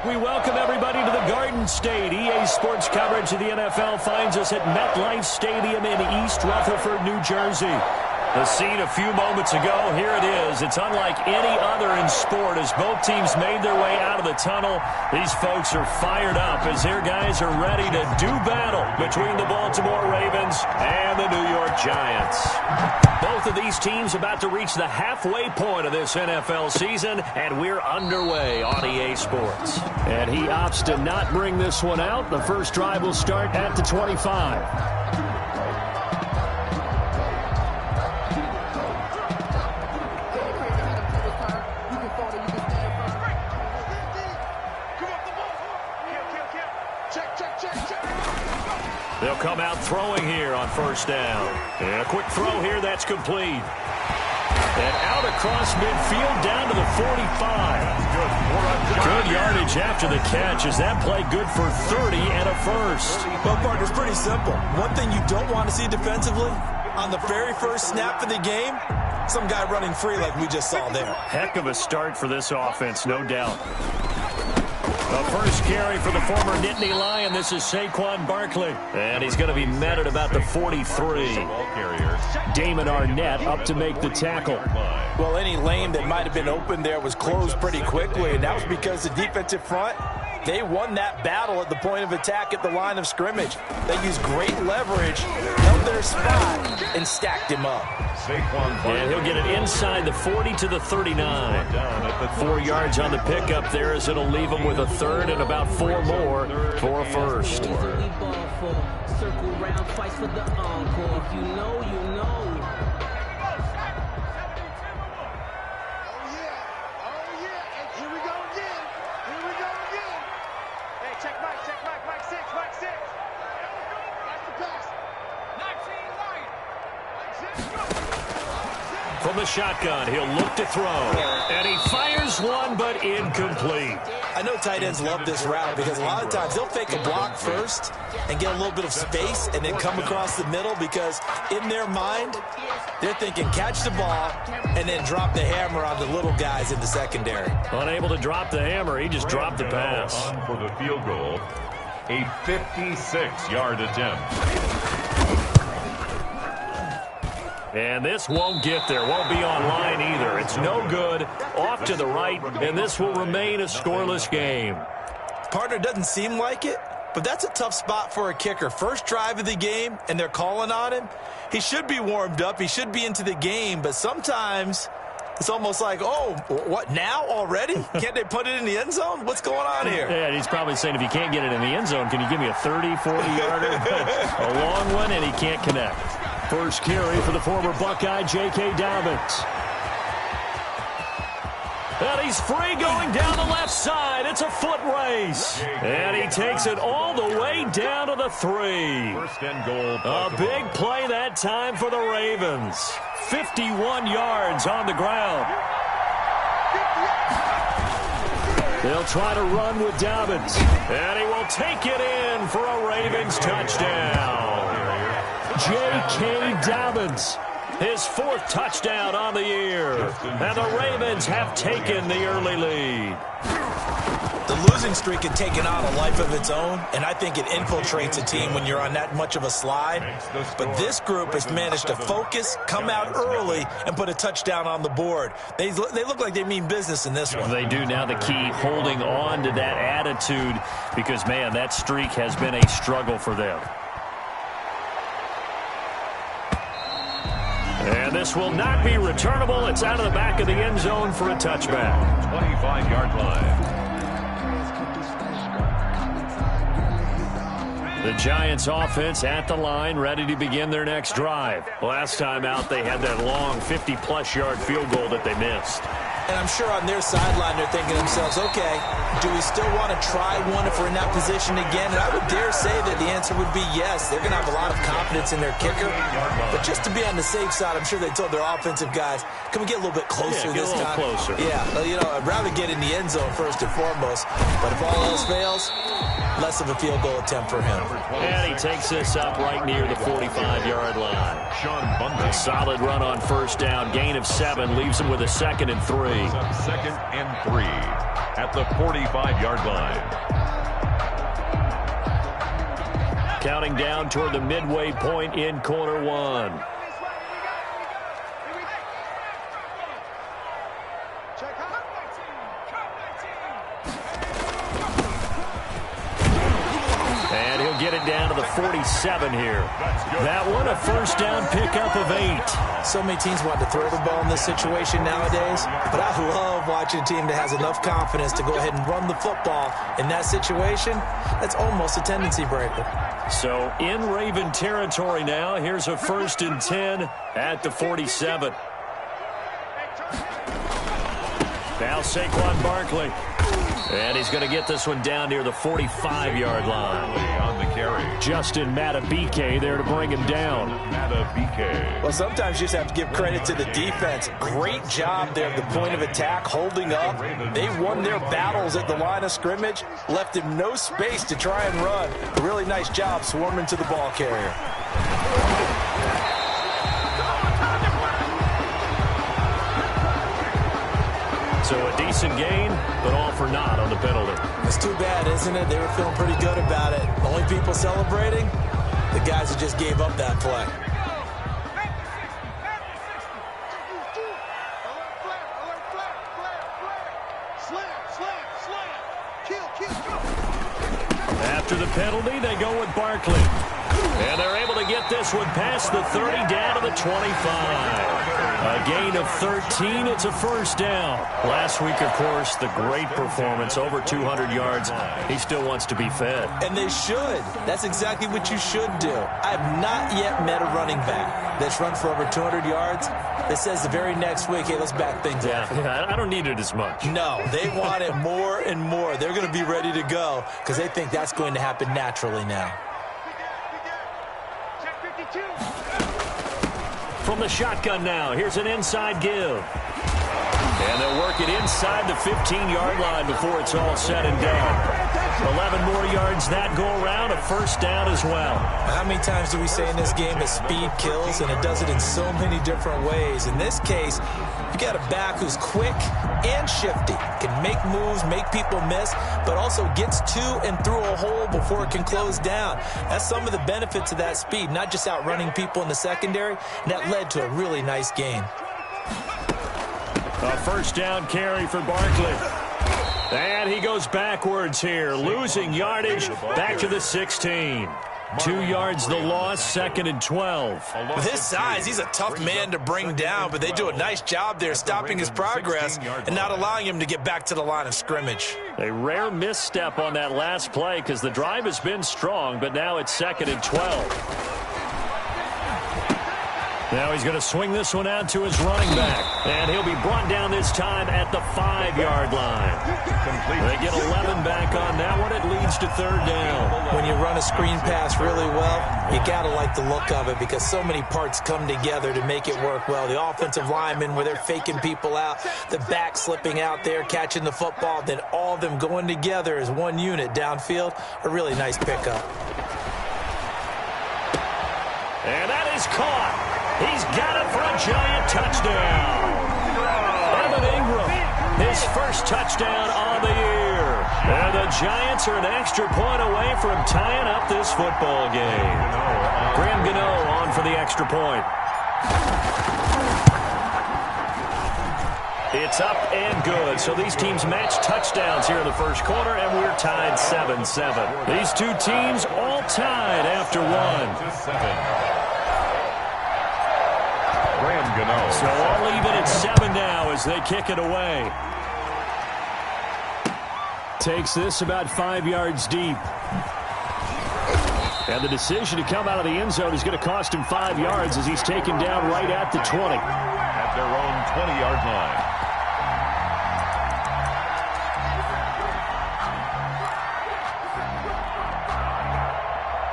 We welcome everybody to the Garden State. EA Sports coverage of the NFL finds us at MetLife Stadium in East Rutherford, New Jersey. The scene a few moments ago, here it is. It's unlike any other in sport as both teams made their way out of the tunnel. These folks are fired up as their guys are ready to do battle between the Baltimore Ravens and the New York Giants. Both of these teams about to reach the halfway point of this NFL season, and we're underway on EA Sports. And he opts to not bring this one out. The first drive will start at the 25. They'll come out throwing here on first down. And a quick throw here that's complete. And out across midfield down to the 45. Good yardage after the catch. Is that play good for 30 and a first? Well, partner, it's pretty simple. One thing you don't want to see defensively, on the very first snap of the game, some guy running free like we just saw there. Heck of a start for this offense, no doubt. The first carry for the former Nittany Lion. This is Saquon Barkley. And he's going to be met at about the 43. Damon Arnett up to make the tackle. Well, any lane that might have been open there was closed pretty quickly, and that was because the defensive front, they won that battle at the point of attack at the line of scrimmage. They used great leverage, held their spot, and stacked him up. And he'll get it inside the 40 to the 39. 4 yards on the pickup there as it'll leave him with a third and about 4 more for a first. Circle round twice for the encore. If you know, you know. From the shotgun, he'll look to throw. And he fires one, but incomplete. I know tight ends love this route because a lot of times they'll fake a block first and get a little bit of space and then come across the middle because in their mind, they're thinking catch the ball and then drop the hammer on the little guys in the secondary. Unable to drop the hammer, he just dropped the pass. On for the field goal, a 56-yard attempt. And this won't get there, won't be online either. It's no good, off to the right, and this will remain a scoreless game. Partner, doesn't seem like it, but that's a tough spot for a kicker. First drive of the game, and they're calling on him. He should be warmed up. He should be into the game, but sometimes it's almost like, oh, what, now already? Can't they put it in the end zone? What's going on here? Yeah, he's probably saying if you can't get it in the end zone, can you give me a 30, 40-yarder? A long one, and he can't connect. First carry for the former Buckeye, J.K. Dobbins. And he's free going down the left side. It's a foot race. And he takes it all the way down to the 3. First and goal. A big play that time for the Ravens. 51 yards on the ground. They'll try to run with Dobbins. And he will take it in for a Ravens touchdown. J.K. Dobbins, his 4th touchdown on the year. And the Ravens have taken the early lead. The losing streak had taken on a life of its own, and I think it infiltrates a team when you're on that much of a slide. But this group has managed to focus, come out early, and put a touchdown on the board. They look like they mean business in this one. They do. Now the key, holding on to that attitude, because, man, that streak has been a struggle for them. And this will not be returnable. It's out of the back of the end zone for a touchback. 25-yard line. The Giants offense at the line, ready to begin their next drive. Last time out, they had that long 50-plus yard field goal that they missed. And I'm sure on their sideline they're thinking to themselves, okay, do we still want to try one if we're in that position again? And I would dare say that the answer would be yes. They're going to have a lot of confidence in their kicker. But just to be on the safe side, I'm sure they told their offensive guys, can we get a little bit closer this time? Closer. Yeah, well, you know, I'd rather get in the end zone first and foremost. But if all else fails, less of a field goal attempt for him. And he takes this up right near the 45-yard line. A solid run on first down. Gain of 7 leaves him with a 2nd and 3. 2nd and 3. at the 45-yard line. Counting down toward the midway point in quarter one. And he'll get it down to the 47 here. That one a first down pickup of 8. So many teams want to throw the ball in this situation nowadays, but I love watching a team that has enough confidence to go ahead and run the football in that situation. That's almost a tendency breaker. So in Raven territory now. Here's a 1st and 10 at the 47. Now Saquon Barkley. And he's going to get this one down near the 45-yard line. On the carry. Justin Madubuike there to bring him down. Madubuike. Well, sometimes you just have to give credit to the defense. Great job there at the point of attack, holding up. They won their battles at the line of scrimmage, left him no space to try and run. A really nice job swarming to the ball carrier. So a decent gain, but all for naught on the penalty. It's too bad, isn't it? They were feeling pretty good about it. The only people celebrating, the guys who just gave up that play. After the penalty, they go with Barkley. And they're able to get this one past the 30 down to the 25. A gain of 13. It's a first down. Last week, of course, the great performance, over 200 yards. He still wants to be fed. And they should. That's exactly what you should do. I have not yet met a running back that's run for over 200 yards that says the very next week, hey, let's back things up. Yeah, I don't need it as much. No, they want it more and more. They're going to be ready to go because they think that's going to happen naturally now. From the shotgun now, here's an inside give. And they'll work it inside the 15-yard line before it's all said and done. 11 more yards that go around, a first down as well. How many times do we say in this game that speed kills, and it does it in so many different ways? In this case, you got a back who's quick and shifty, can make moves, make people miss, but also gets to and through a hole before it can close down. That's some of the benefits of that speed, not just outrunning people in the secondary, and that led to a really nice gain. A first down carry for Barkley. And he goes backwards here, losing yardage back to the 16. 2 yards the loss, 2nd and 12. With his size, he's a tough man to bring down, but they do a nice job there stopping his progress and not allowing him to get back to the line of scrimmage. A rare misstep on that last play because the drive has been strong, but now it's 2nd and 12. Now he's going to swing this one out to his running back. And he'll be brought down this time at the 5-yard line. They get 11 back on that one. It leads to 3rd down. When you run a screen pass really well, you got to like the look of it because so many parts come together to make it work well. The offensive linemen where they're faking people out, the back slipping out there, catching the football, then all of them going together as one unit downfield. A really nice pickup. And that is caught. He's got it for a giant touchdown. Evan Ingram, his first touchdown on the year. And the Giants are an extra point away from tying up this football game. Graham Gano on for the extra point. It's up and good. So these teams match touchdowns here in the first quarter, and we're tied 7-7. These two teams all tied after one. So all even at 7 now as they kick it away. Takes this about 5 yards deep. And the decision to come out of the end zone is going to cost him 5 yards as he's taken down right at the 20. At their own 20-yard line.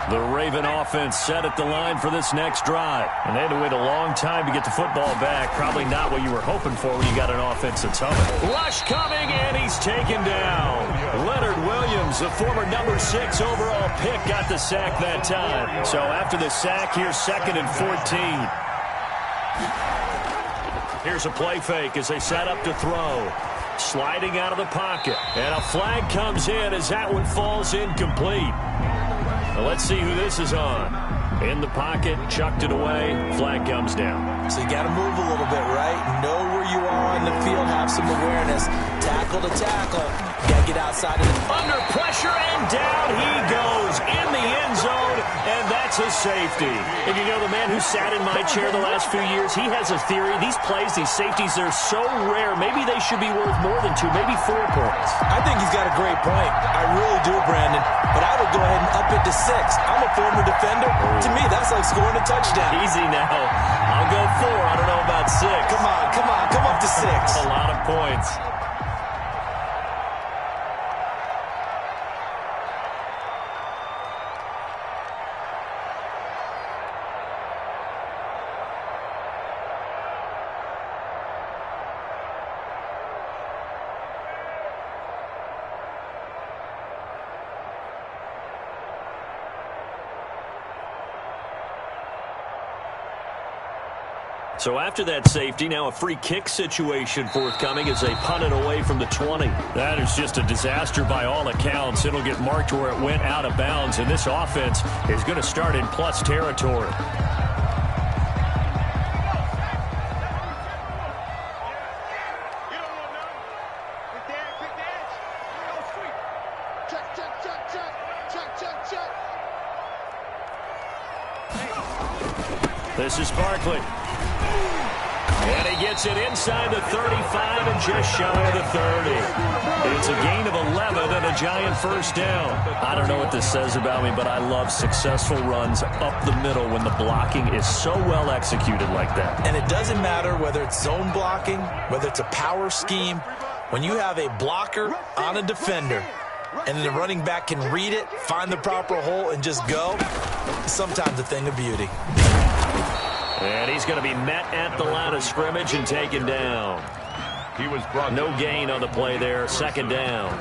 The Raven offense set at the line for this next drive. And they had to wait a long time to get the football back. Probably not what you were hoping for when you got an offense that's humming. Rush coming, and he's taken down. Leonard Williams, the former number 6 overall pick, got the sack that time. So after the sack, here's 2nd and 14. Here's a play fake as they set up to throw. sliding out of the pocket. And a flag comes in as that one falls incomplete. Now let's see who this is on. In the pocket, chucked it away, flag comes down. So you got to move a little bit, right? Know where you are on the field, have some awareness. Tackle to tackle. You got to get outside of it. Under pressure, and down he goes in the end zone, and that's a safety. And you know, the man who sat in my chair the last few years, he has a theory. These plays, these safeties, they're so rare. Maybe they should be worth more than 2, maybe 4 points. I think he's got a great point. I really do, Brandon. But I would go ahead and up it to 6. I'm a former defender. To me, that's like scoring a touchdown. Easy now. I'll go 4. I don't know about 6. Come on. Come up to 6. A lot of points. So after that safety, now a free kick situation forthcoming as they punt it away from the 20. That is just a disaster by all accounts. It'll get marked where it went out of bounds, and this offense is going to start in plus territory. This is Barkley. And he gets it inside the 35 and just shy of the 30. It's a gain of 11 and a giant first down. I don't know what this says about me, but I love successful runs up the middle when the blocking is so well executed like that. And it doesn't matter whether it's zone blocking, whether it's a power scheme. When you have a blocker on a defender and the running back can read it, find the proper hole, and just go, it's sometimes a thing of beauty. And he's going to be met at the line of scrimmage and taken down. He was brought no gain on the play there, second down.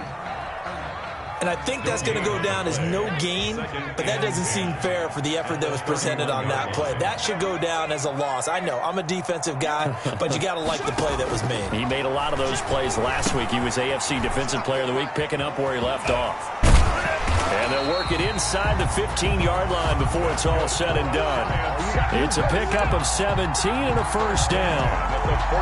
And I think that's going to go down as no gain, but that doesn't seem fair for the effort that was presented on that play. That should go down as a loss. I know, I'm a defensive guy, but you got to like the play that was made. He made a lot of those plays last week. He was AFC Defensive Player of the Week, picking up where he left off. And they'll work it inside the 15-yard line before it's all said and done. It's a pickup of 17 and a first down.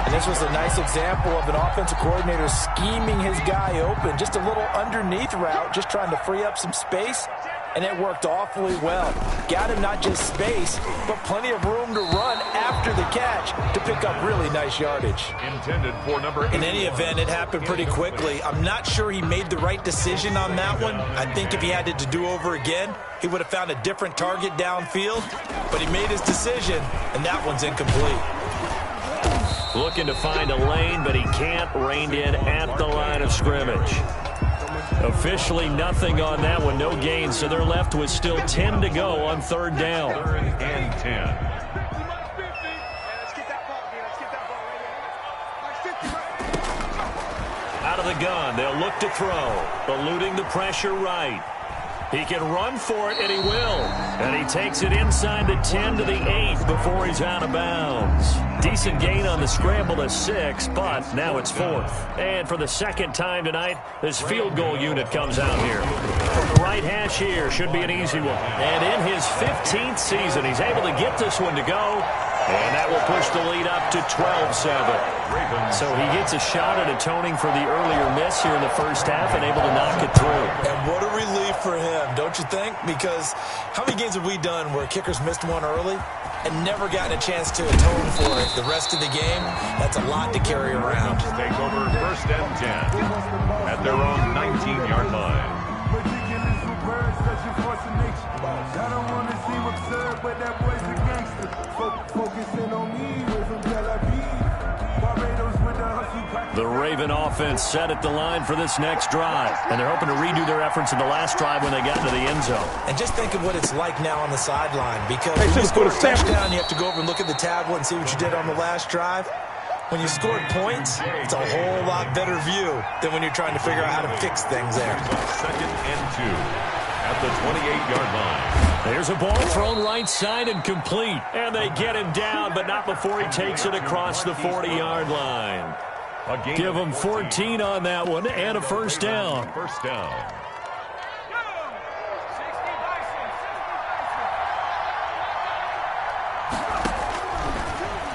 And this was a nice example of an offensive coordinator scheming his guy open. Just a little underneath route, just trying to free up some space. And it worked awfully well. Got him not just space, but plenty of room to run after the catch to pick up really nice yardage. Intended for number 8. In any event, it happened pretty quickly. I'm not sure he made the right decision on that one. I think if he had it to do over again, he would have found a different target downfield. But he made his decision, and that one's incomplete. Looking to find a lane, but he can't. Reined in at the line of scrimmage. Officially nothing on that one, no gain, so they're left with still 10 to go on third down. 3rd and 10. Out of the gun, they'll look to throw, eluding the pressure right. He can run for it, and he will. And he takes it inside the 10 to the 8 before he's out of bounds. Decent gain on the scramble to 6, but now it's 4th. And for the second time tonight, this field goal unit comes out here. From the right hash here, should be an easy one. And in his 15th season, he's able to get this one to go. And that will push the lead up to 12-7. So he gets a shot at atoning for the earlier miss here in the first half and able to knock it through. And what a relief for him, don't you think? Because how many games have we done where kickers missed one early and never gotten a chance to atone for it the rest of the game? That's a lot to carry around. Take over 1st and 10 at their own 19-yard line. The Raven offense set at the line for this next drive, and they're hoping to redo their efforts in the last drive when they got into the end zone. And just think of what it's like now on the sideline, because when you score a touchdown, you have to go over and look at the tablet and see what you did on the last drive. When you scored points, it's a whole lot better view than when you're trying to figure out how to fix things there. 2nd and 2 at the 28-yard line. There's a ball thrown right side and complete. And they get him down, but not before he takes it across the 40-yard line. Give them 14 on that one and a first down. First down.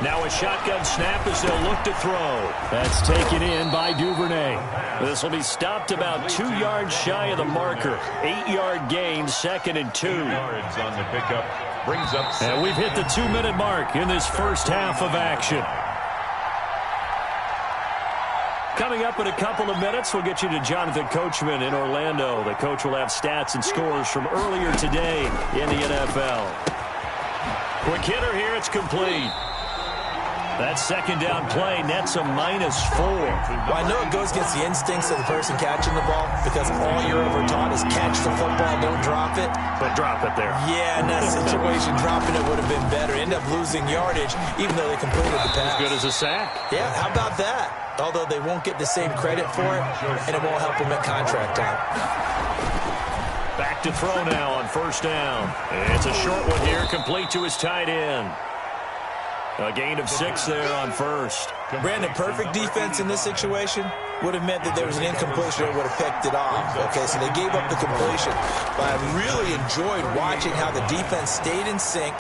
Now a shotgun snap as they'll look to throw. That's taken in by Duvernay. This will be stopped about 2 yards shy of the marker. 8-yard gain, 2nd and 2. Yards on the pickup. Brings up. And we've hit the 2-minute mark in this first half of action. Coming up in a couple of minutes, we'll get you to Jonathan Coachman in Orlando. The coach will have stats and scores from earlier today in the NFL. Quick hitter here, it's complete. That second down play nets a -4. Well, I know it goes against the instincts of the person catching the ball because all you're ever taught is catch the football, don't drop it. But drop it there. Yeah, in that situation, dropping it would have been better. End up losing yardage, even though they completed the pass. As good as a sack. Yeah, how about that? Although they won't get the same credit for it, and it won't help them at contract time. Back to throw now on first down. It's a short one here, complete to his tight end. A gain of 6 there on first. Brandon, perfect defense in this situation would have meant that there was an incompletion that would have picked it off. Okay, so they gave up the completion. But I really enjoyed watching how the defense stayed in sync,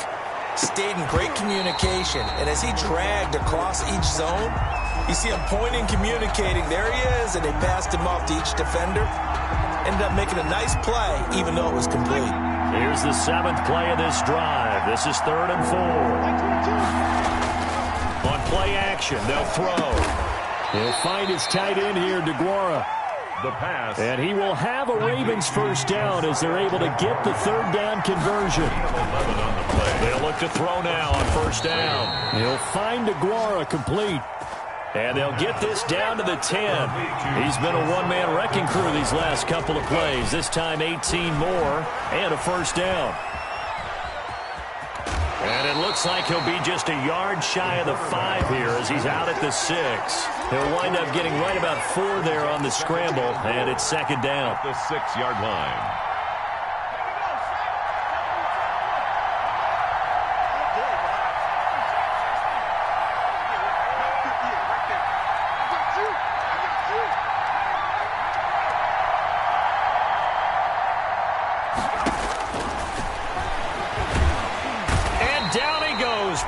stayed in great communication, and as he dragged across each zone, you see him pointing, communicating. There he is, and they passed him off to each defender. Ended up making a nice play, even though it was complete. Here's the 7th play of this drive. This is 3rd and 4. On play action, they'll throw. He'll find his tight end here, DeGuara. The pass. And he will have a Ravens first down as they're able to get the 3rd down conversion. 11 on the play. They'll look to throw now on first down. He'll find DeGuara complete. And they'll get this down to the 10. He's been a one-man wrecking crew these last couple of plays. This time 18 more and a first down. And it looks like he'll be just a yard shy of the 5 here as he's out at the 6. He'll wind up getting right about 4 there on the scramble, and it's 2nd down. The 6-yard line.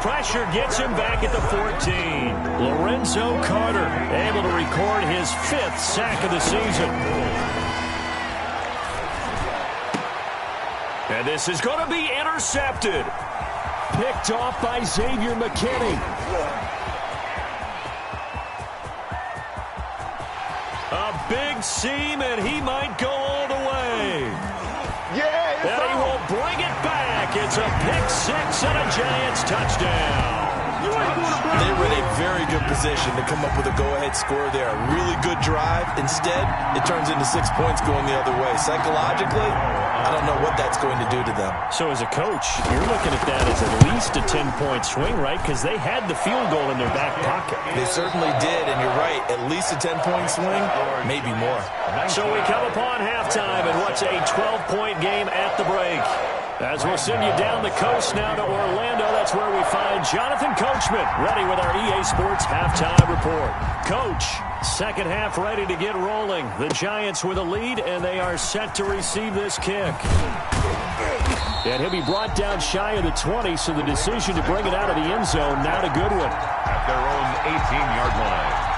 Pressure gets him back at the 14. Lorenzo Carter able to record his 5th sack of the season. And this is going to be intercepted. Picked off by Xavier McKinney. A big seam, and he might go all the way. Yeah, and he will bring it back. It's a pick-6 and a Giants touchdown. They were in a very good position to come up with a go-ahead score there. A really good drive. Instead, it turns into 6 points going the other way. Psychologically, I don't know what that's going to do to them. So as a coach, you're looking at that as at least a 10-point swing, right? Because they had the field goal in their back pocket. They certainly did, and you're right. At least a 10-point swing, maybe more. So we come upon halftime in what's a 12-point game at the break. As we'll send you down the coast now to Orlando, that's where we find Jonathan Coachman, ready with our EA Sports Halftime Report. Coach, second half ready to get rolling. The Giants with a lead, and they are set to receive this kick. And he'll be brought down shy of the 20, so the decision to bring it out of the end zone, not a good one. At their own 18-yard line.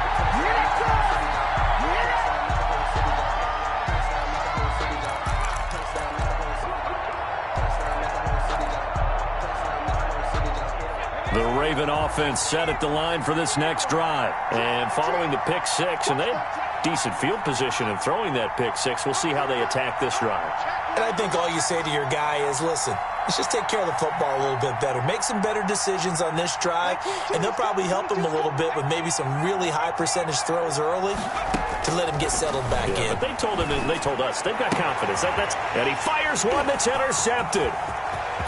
The Raven offense set at the line for this next drive. And following the pick-6, and they have decent field position in throwing that pick-6. We'll see how they attack this drive. And I think all you say to your guy is, listen, let's just take care of the football a little bit better. Make some better decisions on this drive, and they'll probably help him a little bit with maybe some really high-percentage throws early to let him get settled back in. But they told him, and they told us, they've got confidence. And he fires one that's intercepted.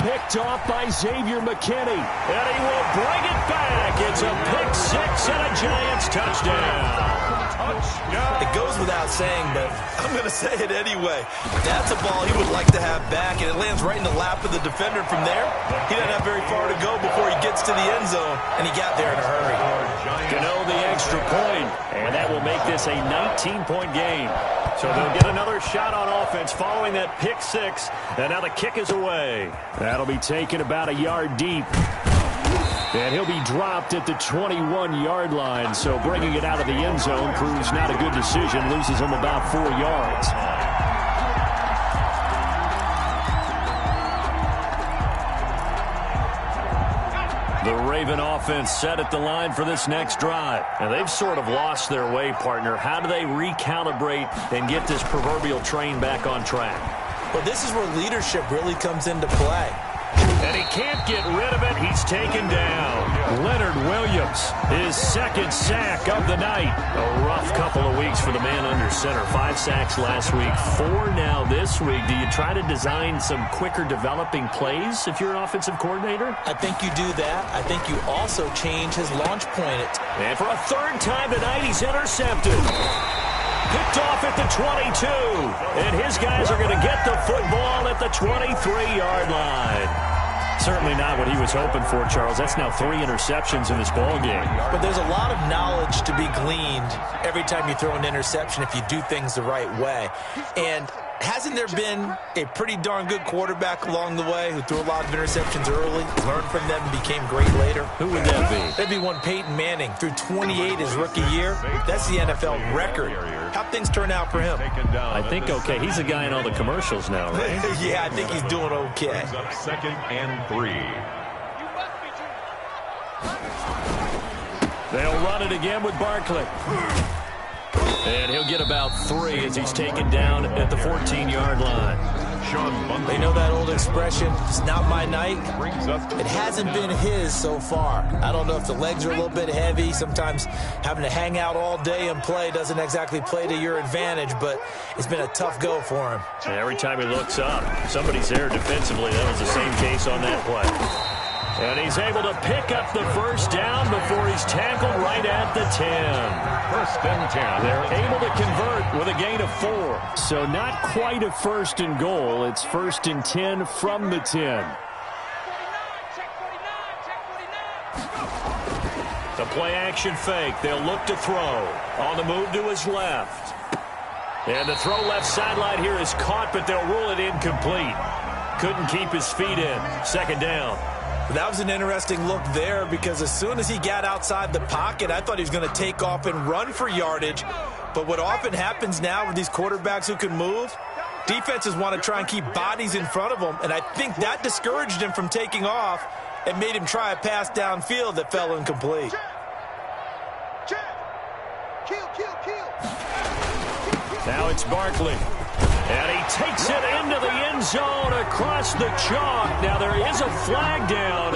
Picked off by Xavier McKinney. And he will bring it back. It's a pick-6 and a Giants touchdown. Touchdown. It goes without saying, but I'm going to say it anyway. That's a ball he would like to have back, and it lands right in the lap of the defender from there. He doesn't have very far to go before he gets to the end zone, and he got there in a hurry. Gano the extra point, and that will make this a 19-point game. So they'll get another shot on offense following that pick six, and now the kick is away. That'll be taken about a yard deep. And he'll be dropped at the 21-yard line, so bringing it out of the end zone proves not a good decision, loses him about 4 yards. The Raven offense set at the line for this next drive. And they've sort of lost their way, partner. How do they recalibrate and get this proverbial train back on track? Well, this is where leadership really comes into play. And he can't get rid of it. He's taken down. Leonard Williams, his second sack of the night. A rough couple of weeks for the man under center. 5 sacks last week, 4 now this week. Do you try to design some quicker developing plays if you're an offensive coordinator? I think you do that. I think you also change his launch point. And for a third time tonight, he's intercepted. Picked off at the 22. And his guys are going to get the football at the 23-yard line. Certainly not what he was hoping for, Charles. That's now 3 interceptions in this ball game. But there's a lot of knowledge to be gleaned every time you throw an interception if you do things the right way. And hasn't there been a pretty darn good quarterback along the way who threw a lot of interceptions early, learned from them, and became great later? Who would that be? That'd be one Peyton Manning. Threw 28 his rookie year. That's the NFL record. How'd things turn out for him? I think okay. He's a guy in all the commercials now, right? Yeah, I think he's doing okay. Up 2nd and 3. They'll run it again with Barkley. And he'll get about 3 as he's taken down at the 14-yard line. They know that old expression, it's not my night. It hasn't been his so far. I don't know if the legs are a little bit heavy. Sometimes having to hang out all day and play doesn't exactly play to your advantage, but it's been a tough go for him. And every time he looks up, somebody's there defensively. That was the same case on that play. And he's able to pick up the first down before he's tackled right at the 10. 1st and 10. They're able to convert with a gain of 4. So not quite a 1st and goal. It's 1st and 10 from the 10. The play action fake. They'll look to throw. On the move to his left. And the throw left sideline here is caught, but they'll rule it incomplete. Couldn't keep his feet in. 2nd down. That was an interesting look there because as soon as he got outside the pocket, I thought he was going to take off and run for yardage. But what often happens now with these quarterbacks who can move, defenses want to try and keep bodies in front of them, and I think that discouraged him from taking off and made him try a pass downfield that fell incomplete. Now it's Barkley. And he takes it into the end zone across the chalk. Now there is a flag down,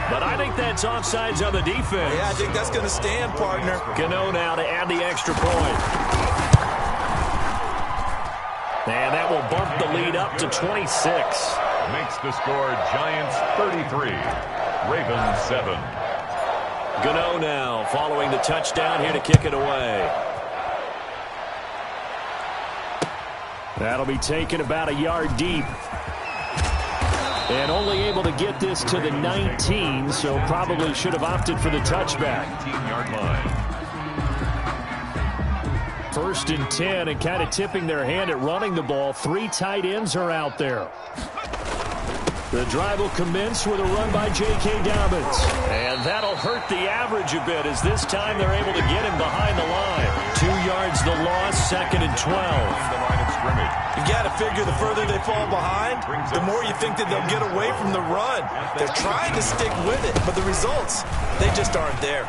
but I think that's offsides on the defense. Yeah, I think that's going to stand, partner. Gano now to add the extra point. And that will bump the lead up to 26. Makes the score Giants 33, Ravens 7. Gano now following the touchdown here to kick it away. That'll be taken about a yard deep. And only able to get this to the 19, so probably should have opted for the touchback. 19-yard line. 1st and 10, and kind of tipping their hand at running the ball. 3 tight ends are out there. The drive will commence with a run by J.K. Dobbins. And that'll hurt the average a bit as this time they're able to get him behind the line. 2 yards the loss, 2nd and 12. You got to figure the further they fall behind, the more you think that they'll get away from the run. They're trying to stick with it, but the results, they just aren't there.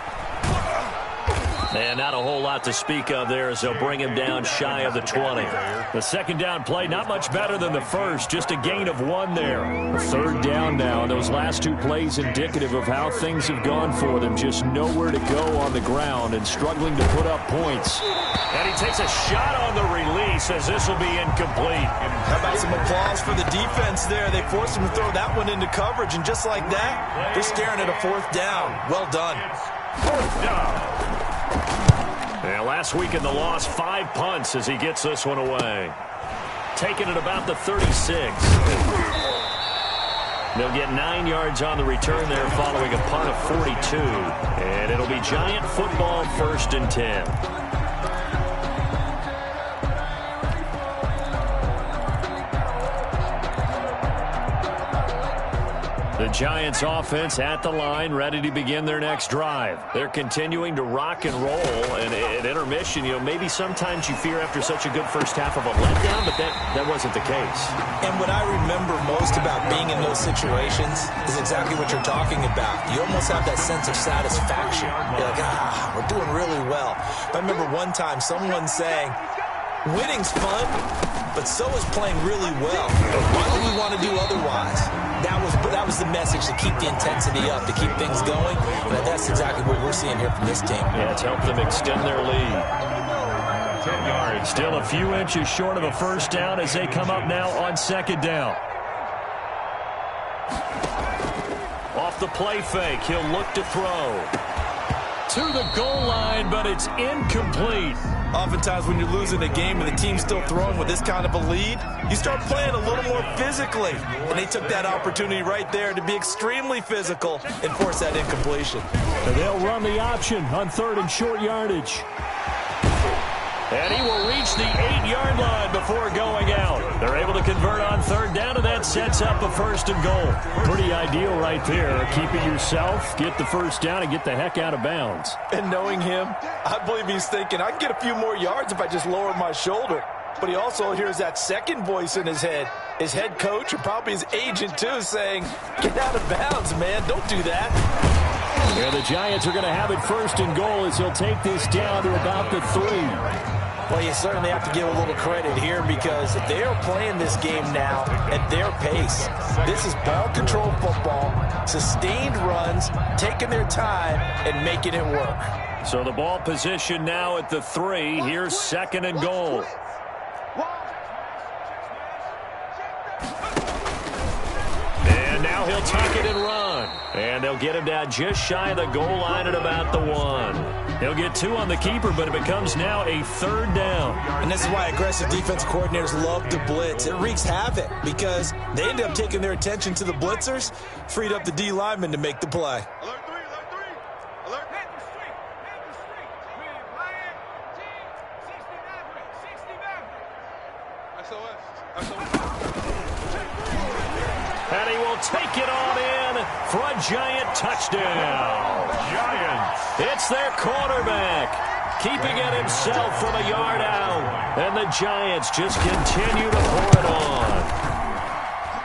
And not a whole lot to speak of there as they'll bring him down shy of the 20. The 2nd down play, not much better than the first, just a gain of 1 there. The 3rd down now, and those last 2 plays indicative of how things have gone for them. Just nowhere to go on the ground and struggling to put up points. And he takes a shot on the release as this will be incomplete. How about some applause for the defense there? They forced him to throw that one into coverage, and just like that, they're staring at a 4th down. Well done. 4th down. Now, last week in the loss, 5 punts as he gets this one away. Taking it about the 36. They'll get 9 yards on the return there following a punt of 42. And it'll be Giant football, 1st and 10. The Giants offense at the line, ready to begin their next drive. They're continuing to rock and roll, and at intermission, maybe sometimes you fear after such a good first half of a letdown, but that wasn't the case. And what I remember most about being in those situations is exactly what you're talking about. You almost have that sense of satisfaction. You're like, we're doing really well. I remember one time someone saying, winning's fun, but so is playing really well. Why would we want to do otherwise? That was the message, to keep the intensity up, to keep things going. And that's exactly what we're seeing here from this team. Yeah, it's helped them extend their lead. 10 yards. Still a few inches short of a first down as they come up now on 2nd down. Off the play fake, he'll look to throw. To the goal line, but it's incomplete. Oftentimes when you're losing a game and the team's still throwing with this kind of a lead, you start playing a little more physically. And they took that opportunity right there to be extremely physical and force that incompletion. And they'll run the option on 3rd and short yardage. And he will reach the 8-yard line before going out. They're able to convert on 3rd down, and that sets up a 1st and goal. Pretty ideal right there. Keep it yourself, get the first down, and get the heck out of bounds. And knowing him, I believe he's thinking, I can get a few more yards if I just lower my shoulder. But he also hears that second voice in his head. His head coach, and probably his agent too, saying, get out of bounds, man. Don't do that. Yeah, the Giants are going to have it 1st and goal as he'll take this down to about the 3. Well, you certainly have to give a little credit here, because they are playing this game now at their pace. This is ball control football, sustained runs, taking their time, and making it work. So the ball position now at the 3. Here's 2nd and goal. And now he'll tuck it and run. And they'll get him down just shy of the goal line at about the 1. He'll get 2 on the keeper, but it becomes now a 3rd down. And this is why aggressive defense coordinators love to blitz. It wreaks havoc because they end up taking their attention to the blitzers, freed up the D lineman to make the play. Alert 3, alert 3. Alert. Hit the street. Hit the street. We ain't playing. 69. SOS. And he will take it on in for a Giant touchdown. Giants. It's their quarterback, keeping it himself from a yard out. And the Giants just continue to pour it on.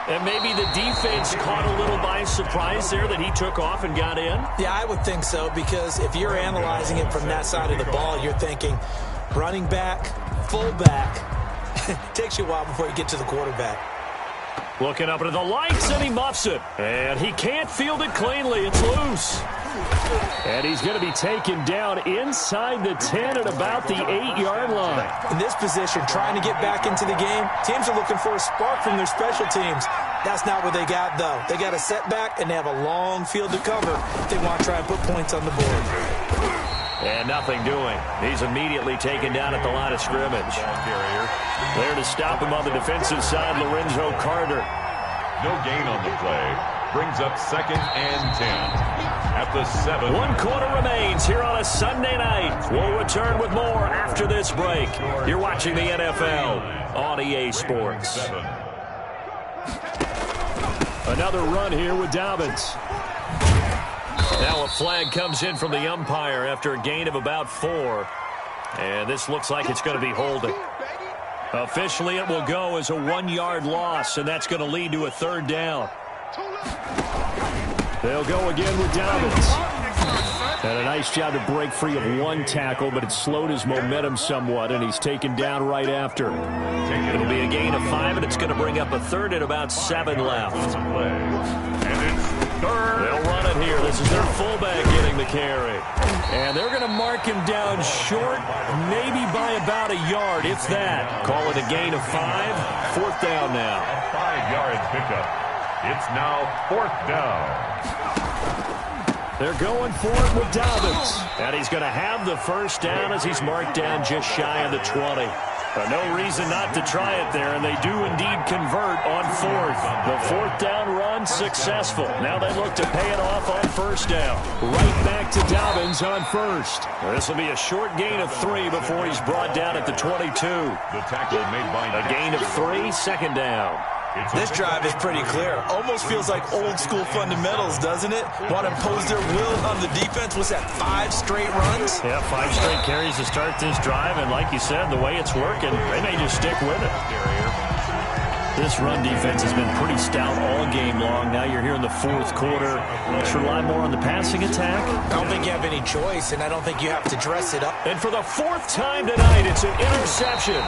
And maybe the defense caught a little by surprise there that he took off and got in? Yeah, I would think so, because if you're analyzing it from that side of the ball, you're thinking running back, fullback. Takes you a while before you get to the quarterback. Looking up into the lights, and he muffs it. And he can't field it cleanly. It's loose. And he's going to be taken down inside the 10 at about the 8-yard line. In this position, trying to get back into the game, teams are looking for a spark from their special teams. That's not what they got, though. They got a setback, and they have a long field to cover if they want to try and put points on the board. And nothing doing. He's immediately taken down at the line of scrimmage. There to stop him on the defensive side, Lorenzo Carter. No gain on the play. Brings up 2nd and 10. At the 7. 1 quarter remains here on a Sunday night. We'll return with more after this break. You're watching the NFL on EA Sports. Another run here with Dobbins. Now a flag comes in from the umpire after a gain of about 4. And this looks like it's going to be holding. Officially, it will go as a 1-yard loss, and that's going to lead to a 3rd down. They'll go again with Dobbins. And a nice job to break free of 1 tackle, but it slowed his momentum somewhat, and he's taken down right after. It'll be a gain of 5, and it's going to bring up a 3rd at about 7 left. And it's 3rd. They'll run it here. This is their fullback getting the carry. And they're going to mark him down short, maybe by about a yard, if that. Call it a gain of 5. 4th down now. 5-yard pickup. It's now 4th down. They're going for it with Dobbins. And he's going to have the first down as he's marked down just shy of the 20. No reason not to try it there, and they do indeed convert on fourth. The fourth down run successful. Now they look to pay it off on first down. Right back to Dobbins on first. This will be a short gain of 3 before he's brought down at the 22. The tackle made by A gain of 3, second down. This drive is pretty clear. Almost feels like old school fundamentals, doesn't it? Want to impose their will on the defense. What's that, 5 straight runs? Yeah, 5 straight carries to start this drive, and like you said, the way it's working, they may just stick with it. This run defense has been pretty stout all game long. Now you're here in the fourth quarter. Let's rely more on the passing attack. I don't think you have any choice, and I don't think you have to dress it up. And for the 4th time tonight, it's an interception.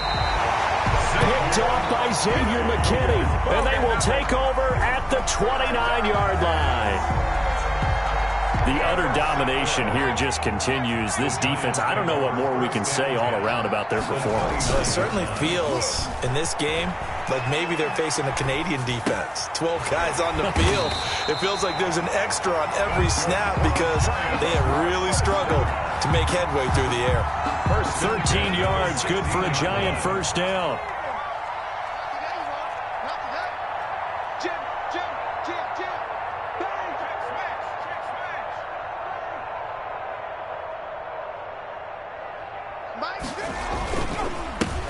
Picked off by Xavier McKinney, and they will take over at the 29-yard line. The utter domination here just continues. This defense, I don't know what more we can say all around about their performance. It certainly feels in this game like maybe they're facing a Canadian defense. 12 guys on the field. It feels like there's an extra on every snap because they have really struggled to make headway through the air. 13 yards, good for a giant first down.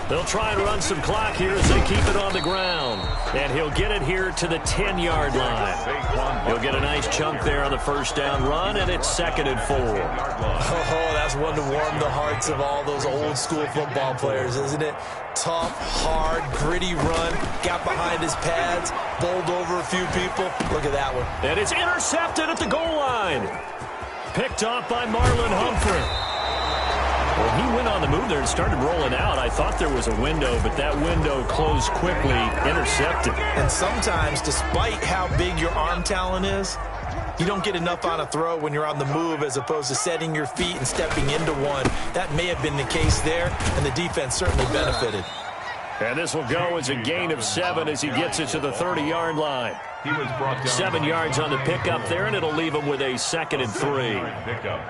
They'll try and run some clock here as they keep it on the ground. And he'll get it here to the 10-yard line. He'll get a nice chunk there on the first down run, and it's 2nd and 4. Oh, that's one to warm the hearts of all those old school football players, isn't it? Tough, hard, gritty run. Got behind his pads, bowled over a few people. Look at that one. And it's intercepted at the goal line. Picked off by Marlon Humphrey. Well, he went on the move there and started rolling out. I thought there was a window, but that window closed quickly, intercepted. And sometimes, despite how big your arm talent is, you don't get enough on a throw when you're on the move as opposed to setting your feet and stepping into one. That may have been the case there, and the defense certainly benefited. And this will go as a gain of 7 as he gets it to the 30-yard line. He was brought down 7 yards on the pickup there, and it'll leave him with a 2nd and 3. Pickup.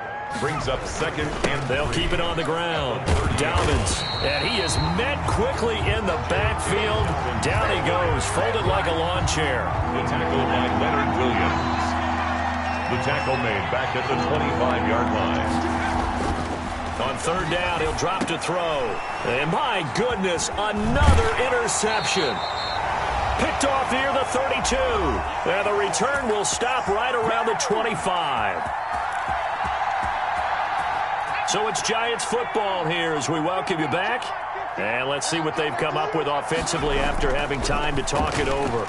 Brings up 2nd and 3. They'll keep it on the ground. Dobbins, and he is met quickly in the backfield. Down he goes, folded like a lawn chair. The tackle by Leonard Williams. The tackle made back at the 25-yard line. On 3rd down, he'll drop to throw. And my goodness, another interception. Picked off near the 32. And the return will stop right around the 25. So it's Giants football here as we welcome you back. And let's see what they've come up with offensively after having time to talk it over.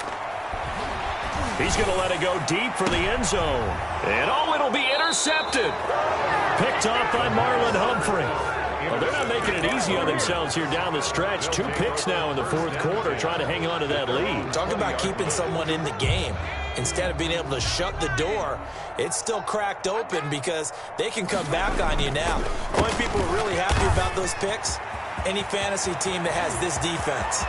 He's going to let it go deep for the end zone. And oh, it'll be intercepted. Picked off by Marlon Humphrey. Well, they're not making it easy on themselves here down the stretch. 2 picks now in the 4th quarter trying to hang on to that lead. Talk about keeping someone in the game. Instead of being able to shut the door, it's still cracked open because they can come back on you now. Only people are really happy about those picks, any fantasy team that has this defense.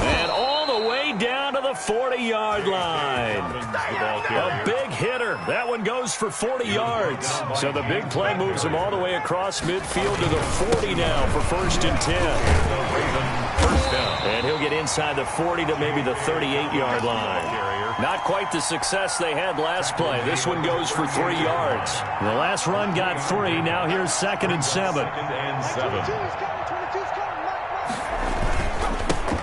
And all the way down to the 40-yard line. A big hitter. That one goes for 40 yards. So the big play moves him all the way across midfield to the 40 now for 1st and 10. First down. And he'll get inside the 40 to maybe the 38-yard line. Not quite the success they had last play. This one goes for 3 yards. The last run got 3. Now here's 2nd and 7. 2nd and 7.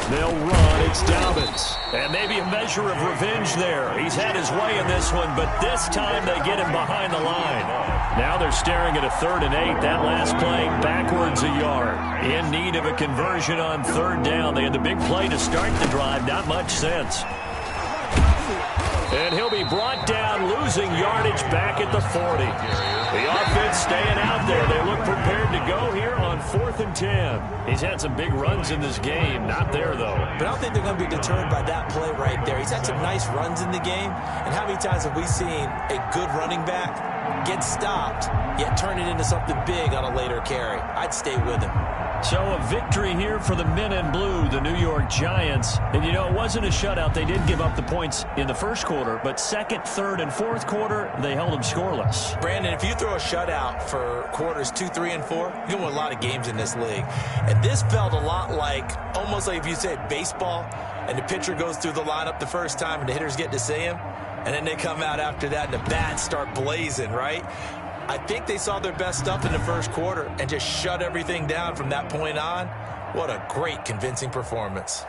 They'll run. It's Dobbins. And maybe a measure of revenge there. He's had his way in this one, but this time they get him behind the line. Now they're staring at a 3rd and 8. That last play backwards a yard. In need of a conversion on 3rd down. They had the big play to start the drive. Not much sense. And he'll be brought down, losing yardage back at the 40. The offense staying out there. They look prepared to go here on 4th and 10. He's had some big runs in this game. Not there, though. But I don't think they're going to be deterred by that play right there. He's had some nice runs in the game. And how many times have we seen a good running back get stopped, yet turn it into something big on a later carry? I'd stay with him. So a victory here for the men in blue, the New York Giants. And, you know, it wasn't a shutout. They did give up the points in the first quarter, but second, third, and fourth quarter, they held them scoreless. Brandon, if you throw a shutout for quarters 2, 3, and 4, you can win a lot of games in this league. And this felt a lot like, almost like if you said baseball, and the pitcher goes through the lineup the first time and the hitters get to see him, and then they come out after that and the bats start blazing, right? I think they saw their best stuff in the first quarter and just shut everything down from that point on. What a great, convincing performance.